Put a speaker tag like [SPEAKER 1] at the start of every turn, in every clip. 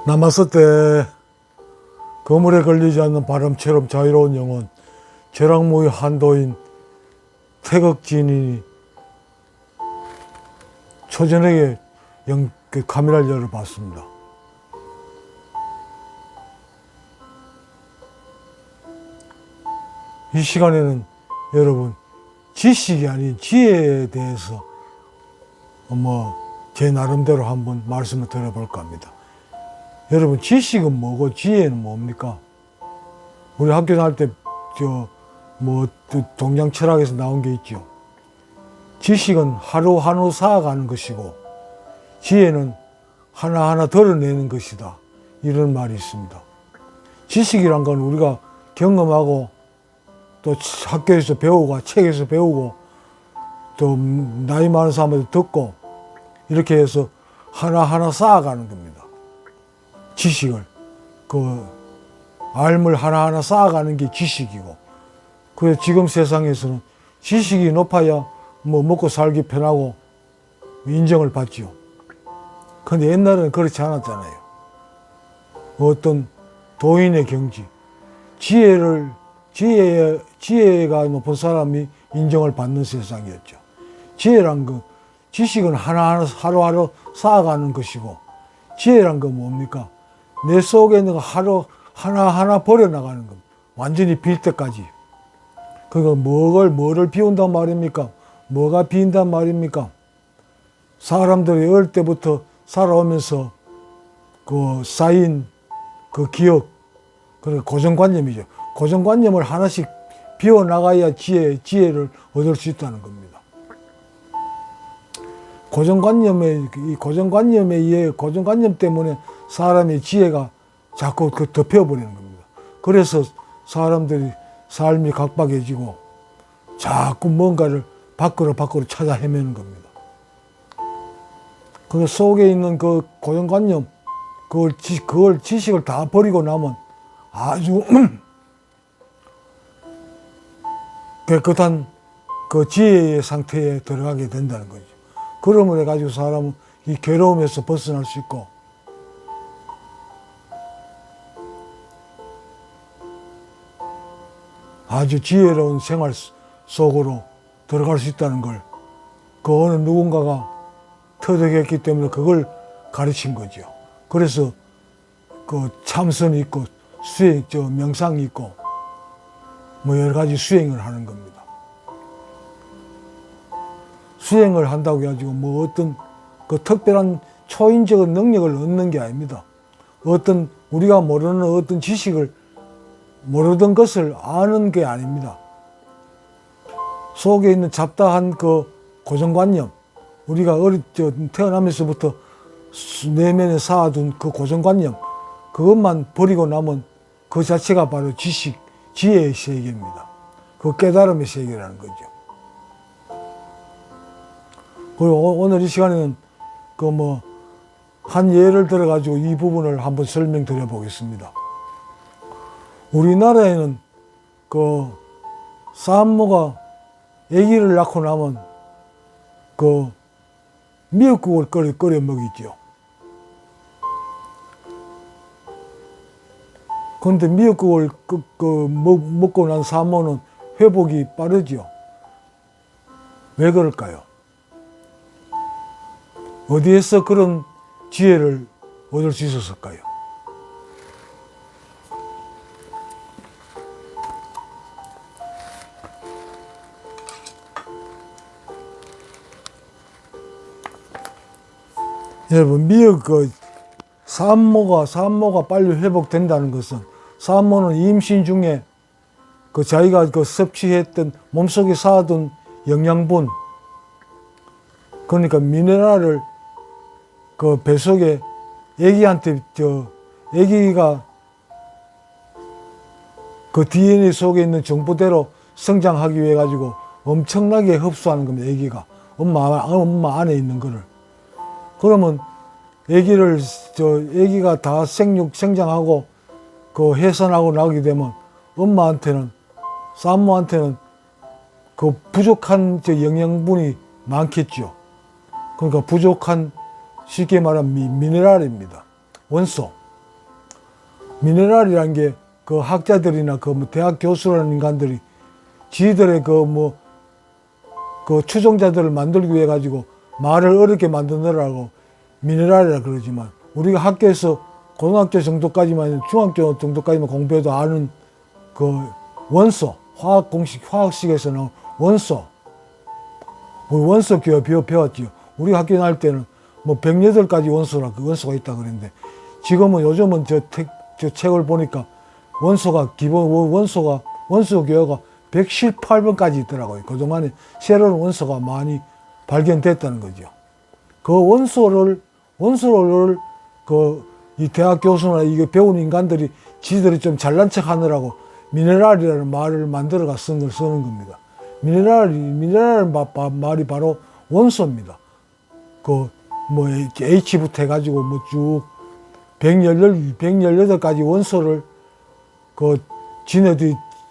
[SPEAKER 1] 남았을 때 거물에 걸리지 않는 바람처럼 자유로운 영혼, 벼락무의 한도인 태극진이 초저녁에 카메라를 열어봤습니다. 이 시간에는 여러분 지식이 아닌 지혜에 대해서 제 나름대로 한번 말씀을 드려볼까 합니다. 여러분 지식은 뭐고 지혜는 뭡니까? 우리 학교 다닐 때 동양 철학에서 나온 게 있죠. 지식은 하루하루 쌓아가는 것이고 지혜는 하나하나 드러내는 것이다. 이런 말이 있습니다. 지식이란 건 우리가 경험하고 또 학교에서 배우고 책에서 배우고 또 나이 많은 사람한테 듣고 이렇게 해서 하나하나 쌓아가는 겁니다. 지식을 알물 하나하나 쌓아가는 게 지식이고, 그래서 지금 세상에서는 지식이 높아야 먹고 살기 편하고 인정을 받지요. 근데 옛날에는 그렇지 않았잖아요. 어떤 도인의 경지, 지혜가 높은 사람이 인정을 받는 세상이었죠. 지혜란 거, 지식은 하루하루 쌓아가는 것이고, 지혜란 건 뭡니까? 내 속에 있는 거 하나하나 버려나가는 겁니다. 완전히 빌 때까지. 그러니까 뭐를 비운단 말입니까? 뭐가 비인단 말입니까? 사람들이 어릴 때부터 살아오면서 쌓인 기억, 그러니까 고정관념이죠. 고정관념을 하나씩 비워나가야 지혜를 얻을 수 있다는 겁니다. 고정관념에 의해 고정관념 때문에 사람의 지혜가 자꾸 덮여버리는 겁니다. 그래서 사람들이 삶이 각박해지고 자꾸 뭔가를 밖으로 찾아 헤매는 겁니다. 그 속에 있는 그 고정관념, 그걸 지식을 다 버리고 나면 아주 깨끗한 지혜의 상태에 들어가게 된다는 거죠. 그러므로 해가지고 사람은 이 괴로움에서 벗어날 수 있고, 아주 지혜로운 생활 속으로 들어갈 수 있다는 걸 어느 누군가가 터득했기 때문에 그걸 가르친 거죠. 그래서 참선이 있고 명상이 있고 여러 가지 수행을 하는 겁니다. 수행을 한다고 해가지고 어떤 특별한 초인적인 능력을 얻는 게 아닙니다. 우리가 모르는 어떤 지식을, 모르던 것을 아는 게 아닙니다. 속에 있는 잡다한 고정관념, 우리가 태어나면서부터 내면에 쌓아둔 고정관념, 그것만 버리고 나면 그 자체가 바로 지혜의 세계입니다. 깨달음의 세계라는 거죠. 그리고 오늘 이 시간에는 한 예를 들어가지고 이 부분을 한번 설명드려 보겠습니다. 우리나라에는 산모가 아기를 낳고 나면 미역국을 끓여 먹이죠. 그런데 미역국을 먹고 난 산모는 회복이 빠르죠. 왜 그럴까요? 어디에서 그런 지혜를 얻을 수 있었을까요? 여러분, 산모가 빨리 회복된다는 것은, 산모는 임신 중에 자기가 섭취했던 몸속에 쌓아둔 영양분, 그러니까 미네랄을 배 속에 아기한테 아기가 DNA 속에 있는 정보대로 성장하기 위해 가지고 엄청나게 흡수하는 겁니다. 아기가 엄마 안에 있는 거를. 그러면 아기가 다 성장하고 해산하고 나오게 되면 산모한테는 부족한 영양분이 많겠죠. 그러니까 부족한, 쉽게 말하면 미네랄입니다. 원소. 미네랄이라는 게 그 학자들이나 그 뭐 대학 교수라는 인간들이 지들의 그 추종자들을 만들기 위해 가지고 말을 어렵게 만드느라고 미네랄이라 그러지만, 우리가 학교에서 고등학교 정도까지만, 중학교 정도까지만 공부해도 아는 그 원소, 화학 공식, 화학식에서 나온 원소, 우리 원소 배웠지요. 우리 학교 다닐 때는 뭐 108가지 원소라, 그 원소가 있다 그랬는데, 지금은 요즘은 저 책을 보니까 원소 교어가 118번까지 있더라고요. 그동안에 새로운 원소가 많이 발견됐다는 거죠. 그 원소를 이 대학 교수나 이거 배운 인간들이 지들이 좀 잘난 척 하느라고 미네랄이라는 말을 만들어가 쓰는 겁니다. 미네랄 말이 바로 원소입니다. H부터 해가지고 쭉 118가지 원소를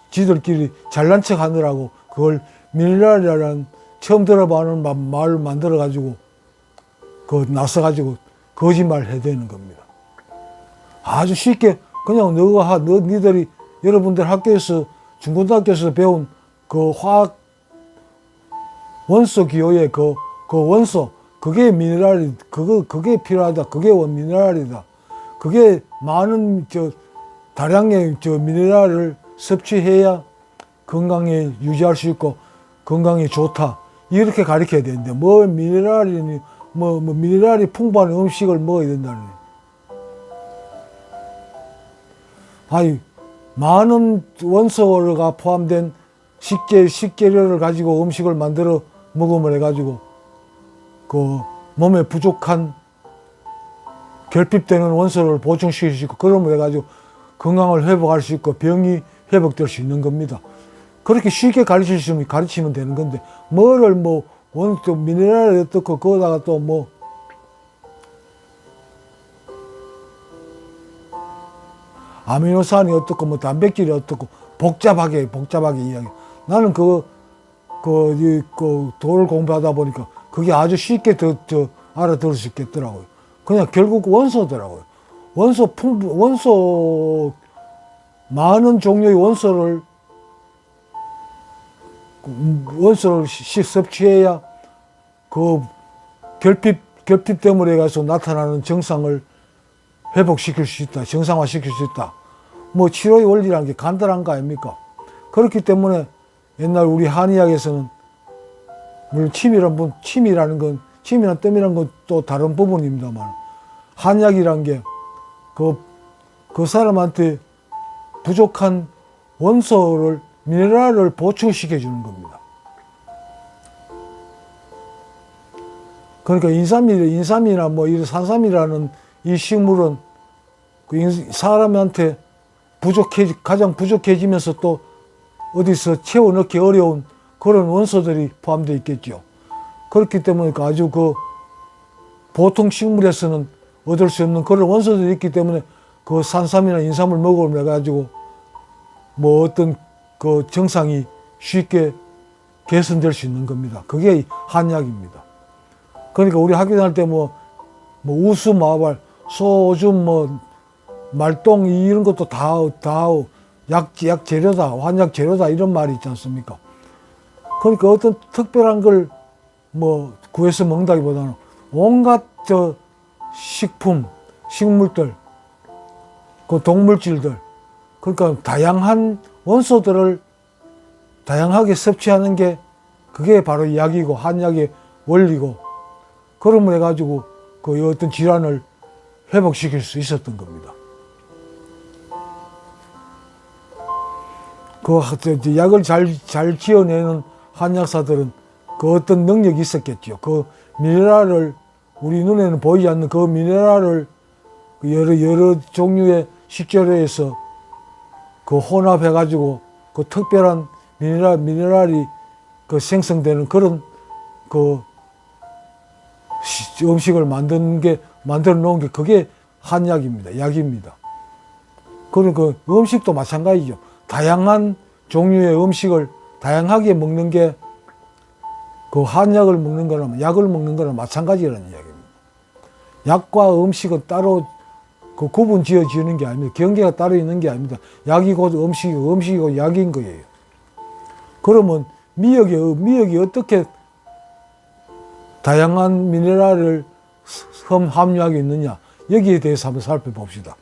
[SPEAKER 1] 지들끼리 잘난 척 하느라고 그걸 미네랄이라는 처음 들어보는 말을 만들어가지고 나서가지고 거짓말 해대는 겁니다. 아주 쉽게 그냥 니들이 여러분들 학교에서 중고등학교에서 배운 그 화학 원소 기호의 그 원소, 그게 미네랄이, 그게 필요하다. 그게 미네랄이다. 그게 많은 다량의 미네랄을 섭취해야 건강에 유지할 수 있고 건강에 좋다. 이렇게 가르쳐야 되는데, 미네랄이 풍부한 음식을 먹어야 된다니. 많은 원소가 포함된 식재료를 가지고 음식을 만들어 먹음을 해가지고 몸에 부족한 결핍되는 원소를 보충시킬 수 있고, 그러면 해가지고 건강을 회복할 수 있고 병이 회복될 수 있는 겁니다. 그렇게 쉽게 가르치면 되는 건데, 미네랄이 어떻고, 거기다가 또 아미노산이 어떻고, 단백질이 어떻고, 복잡하게 이야기. 나는 도를 공부하다 보니까 그게 아주 쉽게 알아들을 수 있겠더라고요. 그냥 결국 원소더라고요. 많은 종류의 원소를 섭취해야 그 결핍 때문에 가서 나타나는 증상을 회복시킬 수 있다. 정상화시킬 수 있다. 치료의 원리라는 게 간단한 거 아닙니까? 그렇기 때문에 옛날 우리 한의학에서는, 물론 침이라는 뜸이라는 건 또 다른 부분입니다만, 한약이란 게 그 사람한테 부족한 원소를, 미네랄을 보충시켜 주는 겁니다. 그러니까 인삼이나 이 산삼이라는 이 식물은 사람한테 가장 부족해지면서 또 어디서 채워 넣기 어려운 그런 원소들이 포함되어 있겠죠. 그렇기 때문에 아주 보통 식물에서는 얻을 수 없는 그런 원소들이 있기 때문에 그 산삼이나 인삼을 먹으면 해가지고 어떤 증상이 쉽게 개선될 수 있는 겁니다. 그게 한약입니다. 그러니까 우리 학교 다닐 때 우수, 마발, 소줌, 말똥 이런 것도 다 약 재료다, 한약 재료다 이런 말이 있지 않습니까? 그러니까 어떤 특별한 걸 구해서 먹는다기보다는 온갖 식물들, 동물질들, 그러니까 다양한 원소들을 다양하게 섭취하는 게 그게 바로 약이고 한약의 원리고, 그러면 해가지고 어떤 질환을 회복시킬 수 있었던 겁니다. 약을 잘 지어내는 한약사들은 어떤 능력이 있었겠죠. 미네랄을, 우리 눈에는 보이지 않는 미네랄을 여러 종류의 식재료에서 혼합해가지고 특별한 미네랄이 생성되는 그런 음식을 만들어 놓은 게 그게 한약입니다. 약입니다. 그러니까 음식도 마찬가지죠. 다양한 종류의 음식을 다양하게 먹는 게 한약을 먹는 거나 약을 먹는 거나 마찬가지라는 이야기입니다. 약과 음식은 따로 그 구분 지어지는 게 아닙니다. 경계가 따로 있는 게 아닙니다. 약이 곧 음식이고 음식이고 약인 거예요. 그러면 미역이 어떻게 다양한 미네랄을 함유하고 있느냐, 여기에 대해서 한번 살펴봅시다.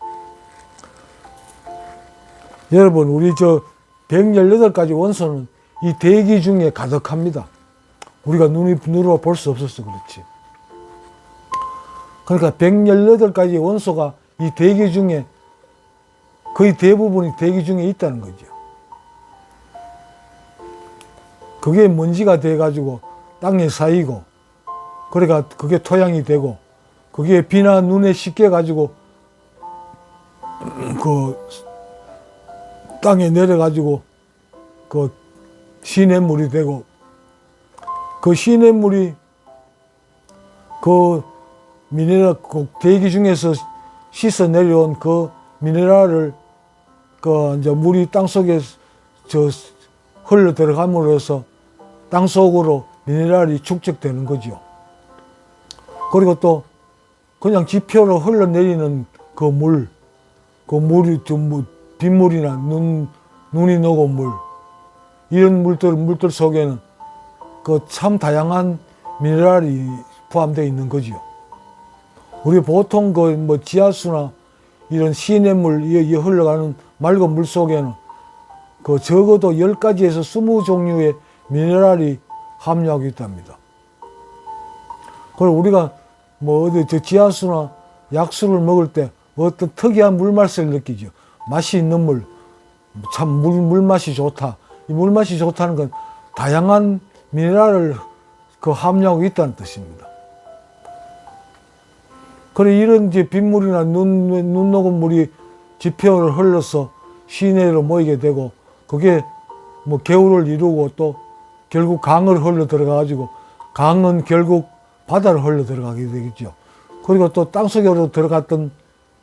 [SPEAKER 1] 여러분, 우리 118가지 원소는 이 대기 중에 가득합니다. 우리가 눈으로 볼 수 없어서 그렇지. 그러니까 118가지 원소가 이 대기 중에 거의 대부분이 대기 중에 있다는 거죠. 그게 먼지가 돼가지고 땅에 쌓이고, 그러니까 그게 토양이 되고, 그게 비나 눈에 씻겨가지고 그 땅에 내려가지고 그 시냇물이 되고, 그 시냇물이 그 미네랄, 그 대기 중에서 씻어 내려온 그 미네랄을 그 이제 물이 땅 속에 흘러 들어감으로써 땅 속으로 미네랄이 축적되는 거죠. 그리고 또 그냥 지표로 흘러내리는 그 물이 빗물이나 눈이 녹은 물, 이런 물들 속에는 그 참 다양한 미네랄이 포함되어 있는 거죠. 우리 보통 그 지하수나 이런 시냇물 흘러가는 맑은 물 속에는 그 적어도 10가지에서 20종류의 미네랄이 함유하고 있답니다. 그리고 우리가 어디 지하수나 약수를 먹을 때 어떤 특이한 물맛을 느끼죠. 맛이 있는 물, 참 물맛이 좋다. 이 물맛이 좋다는 건 다양한 미네랄을 함유하고 있다는 뜻입니다. 그래, 이런 빗물이나 눈 녹은 물이 지표를 흘러서 시내로 모이게 되고, 그게 개울을 이루고 또 결국 강을 흘러 들어가가지고, 강은 결국 바다를 흘러 들어가게 되겠죠. 그리고 또 땅속으로 들어갔던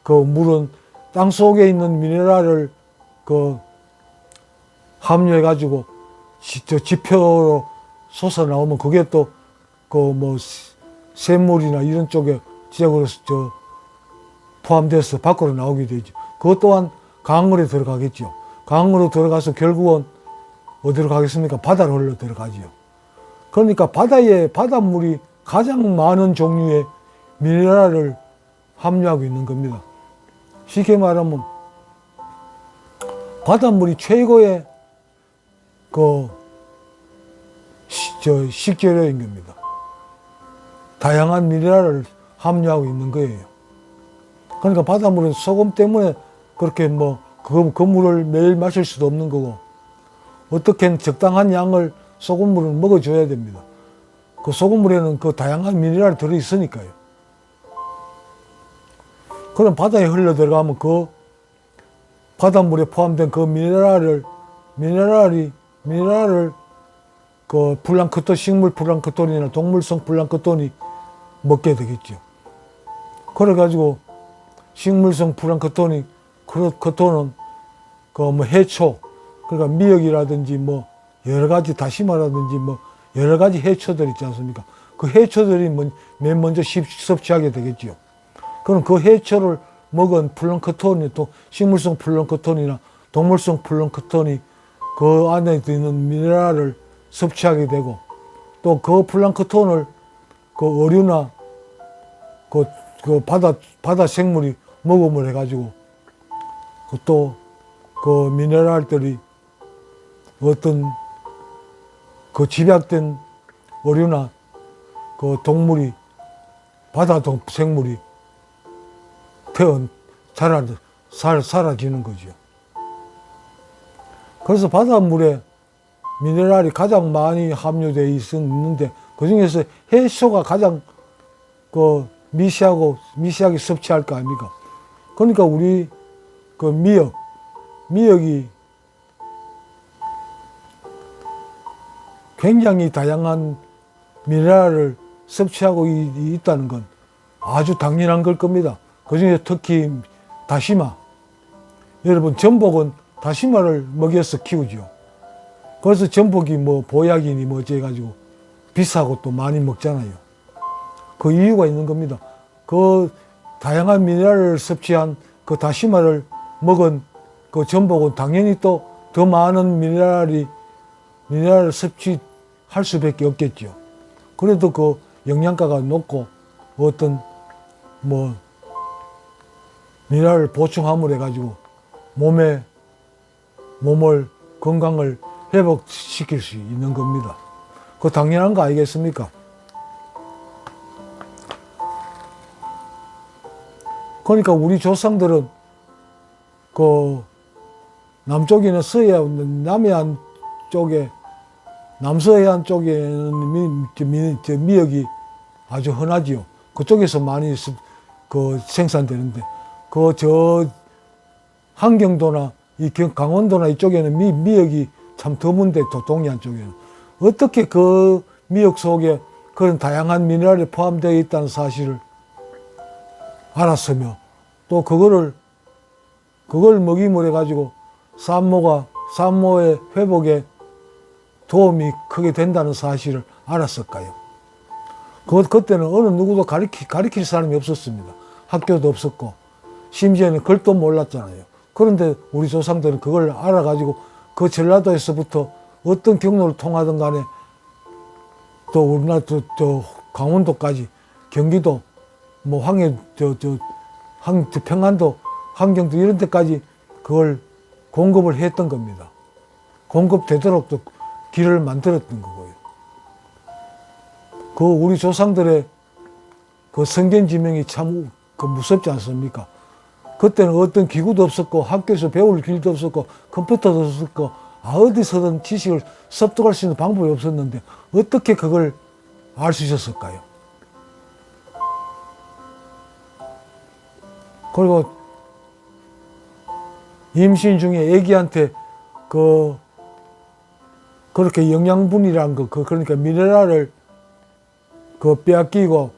[SPEAKER 1] 그 물은 땅 속에 있는 미네랄을 함유해가지고 지표로 솟아 나오면 그게 또 샘물이나 이런 쪽에 지역으로 포함돼서 밖으로 나오게 되죠. 그것 또한 강으로 들어가겠죠. 강으로 들어가서 결국은 어디로 가겠습니까? 바다로 흘러 들어가죠. 그러니까 바닷물이 가장 많은 종류의 미네랄을 함유하고 있는 겁니다. 쉽게 말하면 바닷물이 최고의 식재료인 겁니다. 다양한 미네랄을 함유하고 있는 거예요. 그러니까 바닷물은 소금 때문에 그렇게 그 물을 매일 마실 수도 없는 거고, 어떻게든 적당한 양을 소금물을 먹어줘야 됩니다. 그 소금물에는 그 다양한 미네랄이 들어있으니까요. 그럼 바다에 흘러 들어가면 그 바닷물에 포함된 그 미네랄을 그 플랑크톤, 식물 플랑크톤이나 동물성 플랑크톤이 먹게 되겠죠. 그래가지고 식물성 플랑크톤은 해초, 그러니까 미역이라든지 여러 가지 다시마라든지 여러 가지 해초들 있지 않습니까? 그 해초들이 맨 먼저 섭취하게 되겠죠. 그럼 그 해초를 먹은 플랑크톤이 또 식물성 플랑크톤이나 동물성 플랑크톤이 그 안에 있는 미네랄을 섭취하게 되고, 또 그 플랑크톤을 그 어류나 그 바다 생물이 먹음을 해가지고 또 그 미네랄들이 어떤 그 집약된 어류나 그 동물이 바다 생물이 사라지는 거죠. 그래서 바닷물에 미네랄이 가장 많이 함유되어 있는데, 그 중에서 해초가 가장 미시하게 섭취할 거 아닙니까? 그러니까 우리 미역이 굉장히 다양한 미네랄을 섭취하고 있다는 건 아주 당연한 걸 겁니다. 그 중에 특히 다시마. 여러분, 전복은 다시마를 먹여서 키우죠. 그래서 전복이 보약이니 어째가지고 비싸고 또 많이 먹잖아요. 그 이유가 있는 겁니다. 그 다양한 미네랄을 섭취한 그 다시마를 먹은 그 전복은 당연히 또 더 많은 미네랄을 섭취할 수밖에 없겠죠. 그래도 그 영양가가 높고 어떤 뭐 미네랄을 보충함을 해가지고 몸을 건강을 회복시킬 수 있는 겁니다. 그 당연한 거 아니겠습니까? 그러니까 우리 조상들은 그 남쪽에는 남해안 쪽에 남서해안 쪽에는 미역이 아주 흔하지요. 그쪽에서 많이 생산되는데 저 한경도나 강원도나 이쪽에는 미역이 참 드문데 동해안 쪽에는 어떻게 그 미역 속에 그런 다양한 미네랄이 포함되어 있다는 사실을 알았으며 또 그걸 먹임을 해가지고 산모의 회복에 도움이 크게 된다는 사실을 알았을까요? 그때는 어느 누구도 가르칠 사람이 없었습니다. 학교도 없었고 심지어는 글도 몰랐잖아요. 그런데 우리 조상들은 그걸 알아가지고 그 전라도에서부터 어떤 경로를 통하든 간에 또 우리나라 저 강원도까지 경기도 뭐 평안도 함경도 이런 데까지 그걸 공급을 했던 겁니다. 공급되도록 또 길을 만들었던 거고요. 그 우리 조상들의 그 성견지명이 참 무섭지 않습니까? 그때는 어떤 기구도 없었고 학교에서 배울 길도 없었고 컴퓨터도 없었고 어디서든 지식을 습득할 수 있는 방법이 없었는데 어떻게 그걸 알 수 있었을까요? 그리고 임신 중에 아기한테 그렇게 영양분이란 그러니까 미네랄을 빼앗기고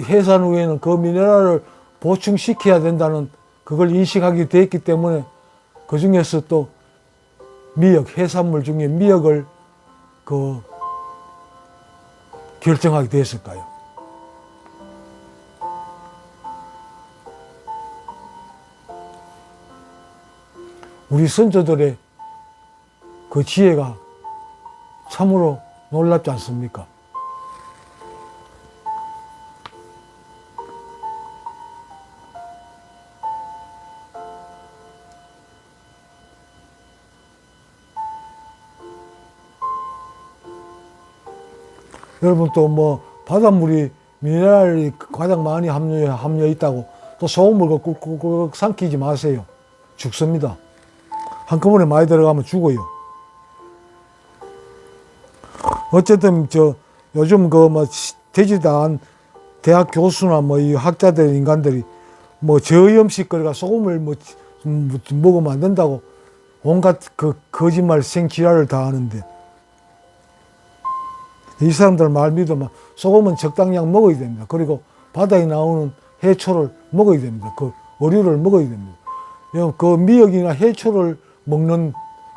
[SPEAKER 1] 해산 후에는 그 미네랄을 보충시켜야 된다는 그걸 인식하게 됐기 때문에 그 중에서 또 해산물 중에 미역을 결정하게 됐을까요? 우리 선조들의 그 지혜가 참으로 놀랍지 않습니까? 여러분 또 뭐 바닷물이 미네랄이 가장 많이 함유해 있다고 또 소금을 꾹꾹꾹 삼키지 마세요. 죽습니다. 한꺼번에 많이 들어가면 죽어요. 어쨌든 요즘 되지도 않은 대학 교수나 이 학자들 인간들이 저염식거리가 소금을 먹으면 안 된다고 온갖 거짓말 생지랄을 다 하는데 이 사람들 말 믿으면 소금은 적당량 먹어야 됩니다. 그리고 바다에 나오는 해초를 먹어야 됩니다. 그 어류를 먹어야 됩니다. 그 미역이나 해초를 먹는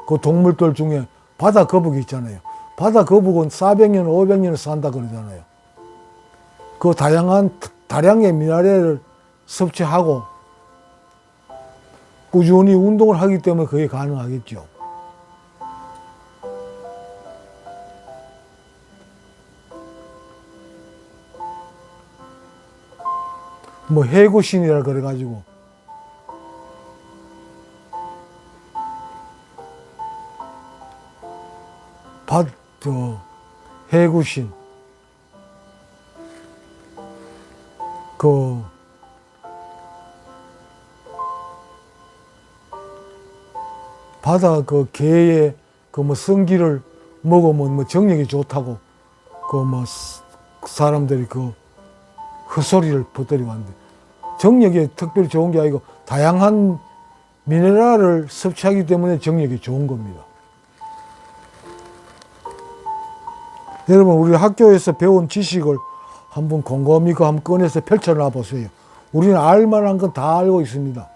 [SPEAKER 1] 그 동물들 중에 바다 거북이 있잖아요. 바다 거북은 400년, 500년을 산다 그러잖아요. 그 다량의 미네랄을 섭취하고 꾸준히 운동을 하기 때문에 그게 가능하겠죠. 해구신이라 그래가지고 해구신 바다 개의 성기를 먹으면 정력이 좋다고 사람들이 헛소리를 퍼뜨리고 하는데 정력이 특별히 좋은 게 아니고 다양한 미네랄을 섭취하기 때문에 정력이 좋은 겁니다. 여러분 우리 학교에서 배운 지식을 한번 곰곰이 한번 꺼내서 펼쳐놔 보세요. 우리는 알만한 건 다 알고 있습니다.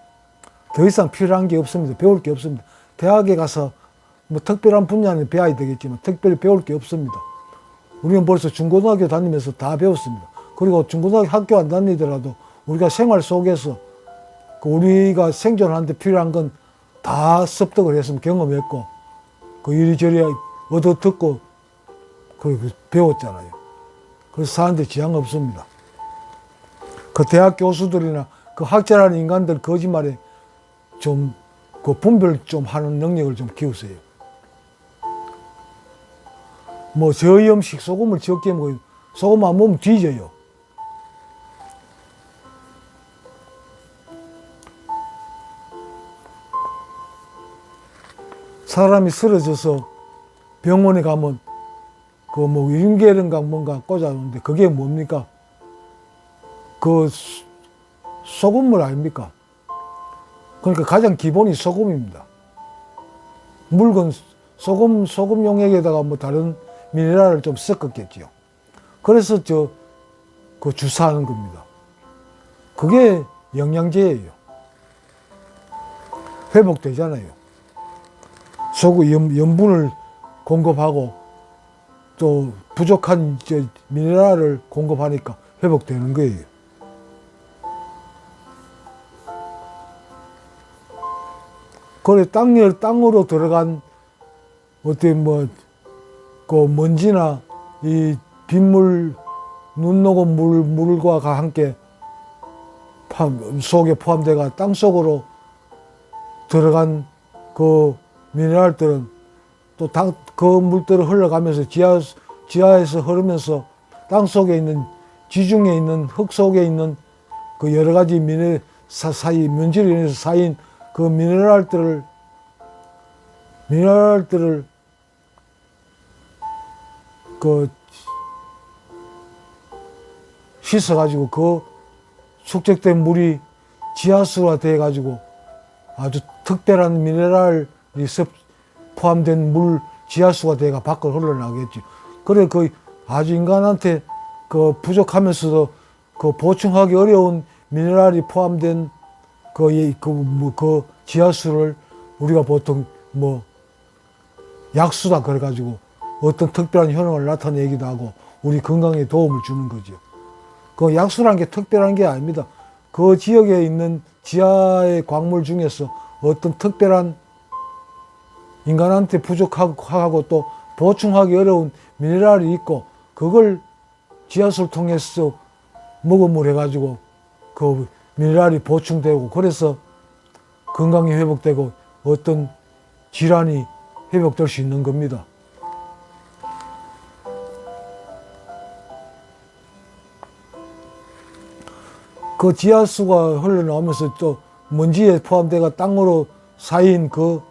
[SPEAKER 1] 더 이상 필요한 게 없습니다. 배울 게 없습니다. 대학에 가서 특별한 분야는 배워야 되겠지만 특별히 배울 게 없습니다. 우리는 벌써 중고등학교 다니면서 다 배웠습니다. 그리고 중고등학교 학교 안 다니더라도 우리가 생활 속에서 그 우리가 생존하는데 필요한 건 다 습득을 했으면 경험했고 그 이리저리 얻어 듣고 그 배웠잖아요. 그래서 사는데 지장 없습니다. 그 대학 교수들이나 그 학자라는 인간들 거짓말에 좀 그 분별 좀 하는 능력을 좀 키우세요. 뭐 저희 음식 소금을 적게 먹어요. 소금 안 먹으면 뒤져요. 사람이 쓰러져서 병원에 가면 그 뭐 윤계인가 뭔가 꽂아놓는데 그게 뭡니까? 그 소금물 아닙니까? 그러니까 가장 기본이 소금입니다. 묽은 소금 용액에다가 뭐 다른 미네랄을 좀 섞었겠지요. 그래서 그 주사하는 겁니다. 그게 영양제예요. 회복되잖아요. 소금 염분을 공급하고 또 부족한 미네랄을 공급하니까 회복되는 거예요. 그래 땅으로 들어간 어떤 그 먼지나 이 빗물, 눈 녹은 물과 함께 속에 포함돼가 땅 속으로 들어간 그 미네랄들은 또 그 물들을 흘러가면서 지하에서 흐르면서 땅 속에 있는 지중해 있는 흙 속에 있는 그 여러 가지 사이 먼지로 인해서 쌓인 그 미네랄들을 그 씻어가지고 그 축적된 물이 지하수가 돼가지고 아주 특별한 미네랄이 포함된 물 지하수가 돼가 밖으로 흘러나오겠지. 그래 그 아주 인간한테 그 부족하면서도 그 보충하기 어려운 미네랄이 포함된 그 지하수를 우리가 보통 약수다 그래가지고 어떤 특별한 효능을 나타내기도 하고 우리 건강에 도움을 주는 거죠. 그 약수라는 게 특별한 게 아닙니다. 그 지역에 있는 지하의 광물 중에서 어떤 특별한 인간한테 부족하고 또 보충하기 어려운 미네랄이 있고 그걸 지하수를 통해서 먹음을 해가지고 그 미네랄이 보충되고 그래서 건강이 회복되고 어떤 질환이 회복될 수 있는 겁니다. 그 지하수가 흘러나오면서 또 먼지에 포함돼가 땅으로 쌓인 그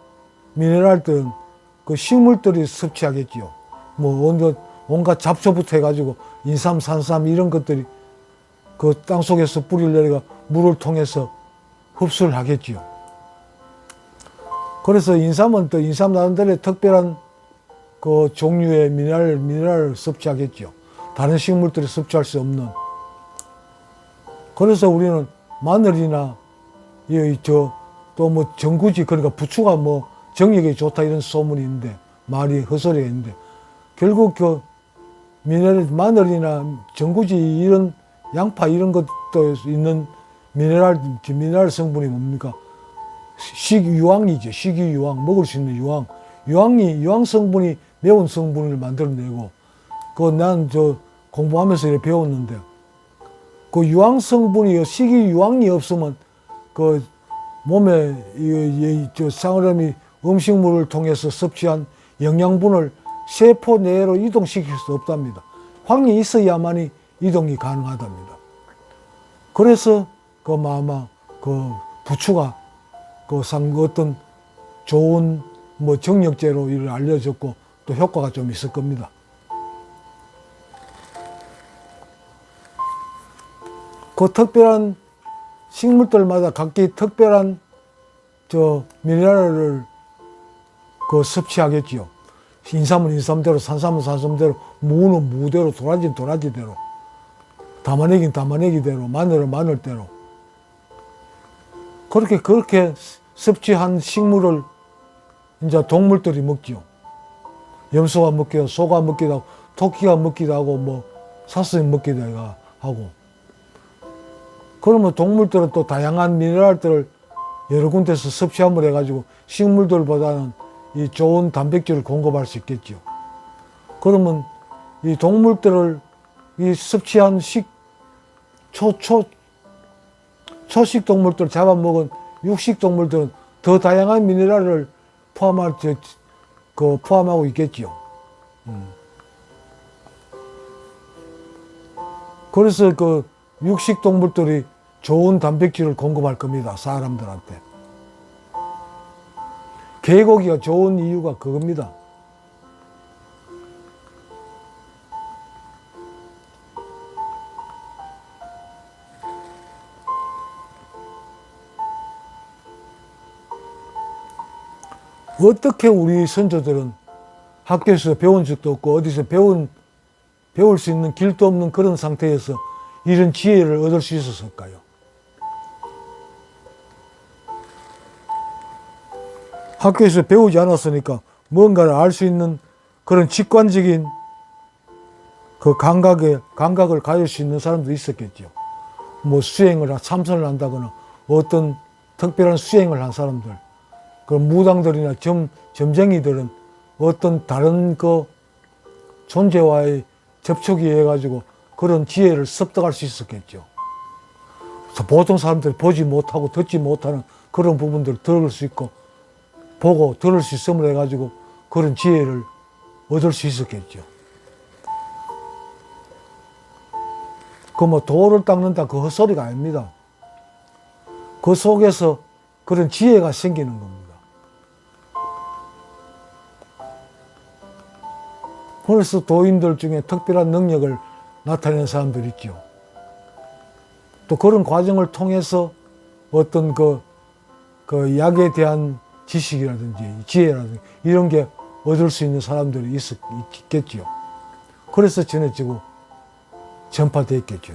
[SPEAKER 1] 미네랄들은 그 식물들이 섭취하겠지요. 온갖 잡초부터 해가지고 인삼, 산삼 이런 것들이 그 땅속에서 뿌리를 내려가 물을 통해서 흡수를 하겠지요. 그래서 인삼은 또 인삼 나름대로의 특별한 그 종류의 미네랄을 섭취하겠죠. 다른 식물들이 섭취할 수 없는. 그래서 우리는 마늘이나 또 전구지 그러니까 부추가 정력에 좋다 이런 소문이 있는데 말이 헛소리가 있는데 결국 그 마늘이나 전구지 이런 양파 이런 것도 있는 미네랄 성분이 뭡니까? 유황이죠. 식이유황, 먹을 수 있는 유황. 유황 성분이 매운 성분을 만들어내고, 난 공부하면서 이렇게 배웠는데, 그 유황 성분이, 식이유황이 없으면, 그 몸에, 사람이 음식물을 통해서 섭취한 영양분을 세포 내로 이동시킬 수 없답니다. 황이 있어야만이 이동이 가능하답니다. 그래서, 부추가, 어떤 좋은 정력제로 이를 알려졌고 또 효과가 좀 있을 겁니다. 그 특별한 식물들마다 각기 특별한 미네랄을 섭취하겠지요. 인삼은 인삼대로, 산삼은 산삼대로, 무는 무대로, 도라지는 도라지대로, 담아내기는 담아내기대로, 마늘은 마늘대로. 그렇게 섭취한 식물을 이제 동물들이 먹지요. 염소가 먹기도 하고, 소가 먹기도 하고, 토끼가 먹기도 하고, 사슴이 먹기도 하고. 그러면 동물들은 또 다양한 미네랄들을 여러 군데서 섭취함을 해가지고 식물들보다는 이 좋은 단백질을 공급할 수 있겠죠. 그러면 이 동물들을 이 섭취한 초식 동물들을 잡아먹은 육식 동물들은 더 다양한 미네랄을 포함하고 있겠지요. 그래서 그 육식 동물들이 좋은 단백질을 공급할 겁니다. 사람들한테. 개고기가 좋은 이유가 그겁니다. 어떻게 우리 선조들은 학교에서 배운 적도 없고 어디서 배울 수 있는 길도 없는 그런 상태에서 이런 지혜를 얻을 수 있었을까요? 학교에서 배우지 않았으니까 뭔가를 알 수 있는 그런 직관적인 그 감각을 가질 수 있는 사람도 있었겠죠. 뭐 참선을 한다거나 어떤 특별한 수행을 한 사람들, 그 무당들이나 점쟁이들은 어떤 다른 그 존재와의 접촉이 해가지고 그런 지혜를 습득할 수 있었겠죠. 보통 사람들이 보지 못하고 듣지 못하는 그런 부분들을 들을 수 있고 보고 들을 수 있음을 해가지고 그런 지혜를 얻을 수 있었겠죠. 그 뭐 돌을 닦는다 그 헛소리가 아닙니다. 그 속에서 그런 지혜가 생기는 겁니다. 그래서 도인들 중에 특별한 능력을 나타내는 사람들이 있죠. 또 그런 과정을 통해서 어떤 그 약에 대한 지식이라든지 지혜라든지 이런 게 얻을 수 있는 사람들이 있겠죠. 그래서 전해지고 전파되었겠죠.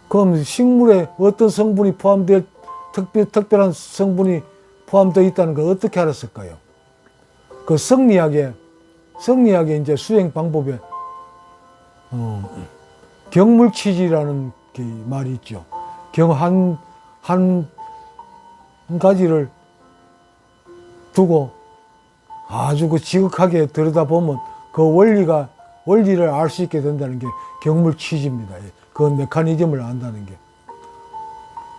[SPEAKER 1] 그럼 식물에 어떤 성분이 특별한 성분이 포함되어 있다는 걸 어떻게 알았을까요? 그 성리학의 이제 수행 방법에 경물치지라는 그 말이 있죠. 한 가지를 두고 아주 그 지극하게 들여다보면 그 원리를 알 수 있게 된다는 게 경물치지입니다. 그 메커니즘을 안다는 게.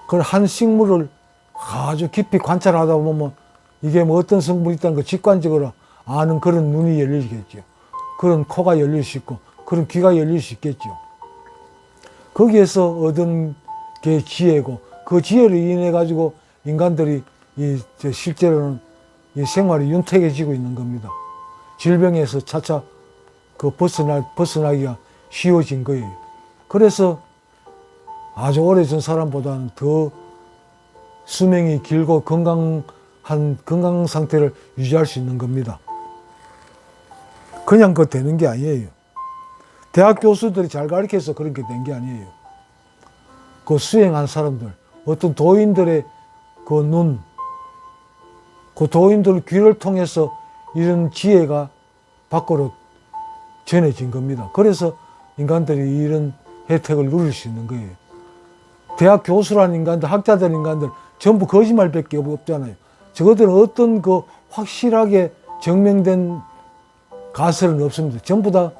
[SPEAKER 1] 그 한 식물을 아주 깊이 관찰하다 보면 이게 뭐 어떤 성분이 있다는 걸 직관적으로 아는 그런 눈이 열리겠죠. 그런 코가 열릴 수 있고 그런 귀가 열릴 수 있겠죠. 거기에서 얻은 게 지혜고 그 지혜를 인해 가지고 인간들이 실제로는 이 생활이 윤택해지고 있는 겁니다. 질병에서 차차 벗어나기가 쉬워진 거예요. 그래서 아주 오래전 사람보다는 더 수명이 길고 건강 상태를 유지할 수 있는 겁니다. 그냥 되는 게 아니에요. 대학 교수들이 잘 가르쳐서 그런 게 된 게 아니에요. 그 수행한 사람들, 어떤 도인들의 그 도인들 귀를 통해서 이런 지혜가 밖으로 전해진 겁니다. 그래서 인간들이 이런 혜택을 누릴 수 있는 거예요. 대학 교수라는 인간들, 학자들 인간들 전부 거짓말밖에 없잖아요. 저것들은 어떤 그 확실하게 증명된 가설은 없습니다. 전부 다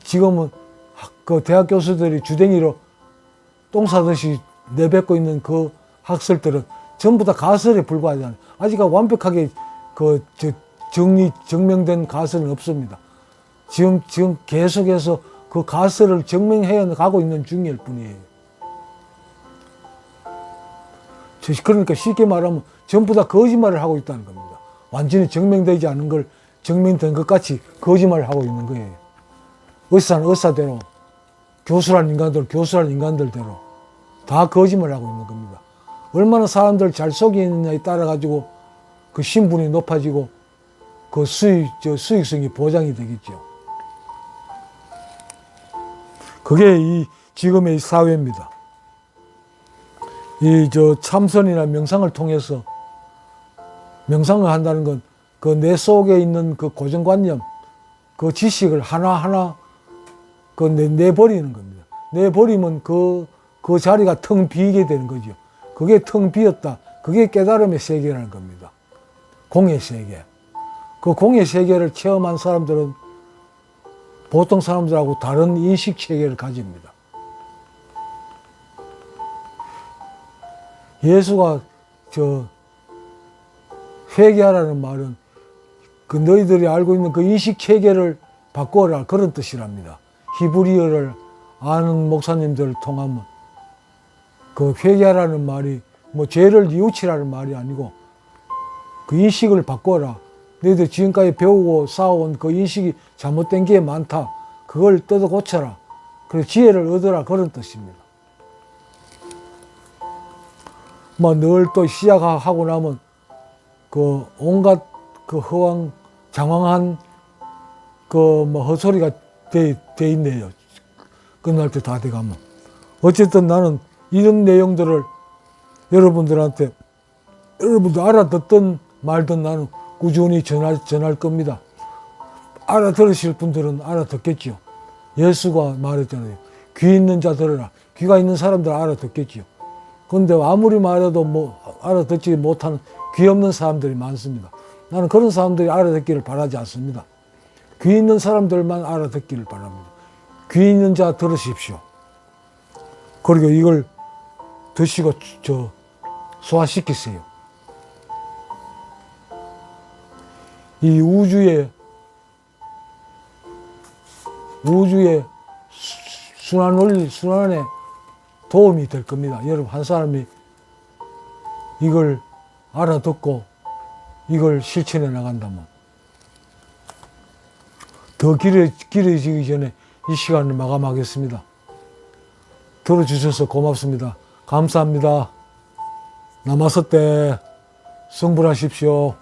[SPEAKER 1] 지금은 그 대학 교수들이 주댕이로 똥 싸듯이 내뱉고 있는 그 학설들은 전부 다 가설에 불과하잖아요. 아직 완벽하게 증명된 가설은 없습니다. 지금 계속해서 그 가설을 증명해 가고 있는 중일 뿐이에요. 그러니까 쉽게 말하면 전부 다 거짓말을 하고 있다는 겁니다. 완전히 증명되지 않은 걸 증명된 것 같이 거짓말을 하고 있는 거예요. 의사는 의사대로, 교수란 인간들대로 다 거짓말을 하고 있는 겁니다. 얼마나 사람들 잘 속이느냐에 따라 가지고 그 신분이 높아지고 그 수익성이 보장이 되겠죠. 그게 지금의 사회입니다. 참선이나 명상을 통해서 명상을 한다는 건 그 내 속에 있는 그 고정관념, 그 지식을 하나하나 내버리는 겁니다. 내버리면 그 자리가 텅 비게 되는 거죠. 그게 텅 비었다. 그게 깨달음의 세계라는 겁니다. 공의 세계. 그 공의 세계를 체험한 사람들은 보통 사람들하고 다른 인식 체계를 가집니다. 예수가 회개하라는 말은 그 너희들이 알고 있는 그 인식 체계를 바꿔라 그런 뜻이랍니다. 히브리어를 아는 목사님들을 통하면 그 회개하라는 말이 뭐 죄를 뉘우치라는 말이 아니고 그 인식을 바꿔라. 너희들 지금까지 배우고 쌓아온 그 인식이 잘못된 게 많다. 그걸 뜯어 고쳐라. 그래서 지혜를 얻어라 그런 뜻입니다. 뭐 늘 또 시작하고 나면 그 온갖 그 장황한 그 뭐 헛소리가 돼 있네요. 끝날 때 다 돼가면. 어쨌든 나는 이런 내용들을 여러분들 알아듣든 말든 나는 꾸준히 전할 겁니다. 알아들으실 분들은 알아듣겠지요. 예수가 말했잖아요. 귀 있는 자 들으라. 귀가 있는 사람들 알아듣겠지요. 그런데 아무리 말해도 뭐 알아듣지 못하는 귀 없는 사람들이 많습니다. 나는 그런 사람들이 알아듣기를 바라지 않습니다. 귀 있는 사람들만 알아듣기를 바랍니다. 귀 있는 자 들으십시오. 그리고 이걸 드시고 소화시키세요. 이 우주의 순환에 도움이 될 겁니다. 여러분 한 사람이 이걸 알아듣고 이걸 실천해 나간다면 더 길어지기 전에 이 시간을 마감하겠습니다. 들어주셔서 고맙습니다. 감사합니다. 남았을 때 성불하십시오.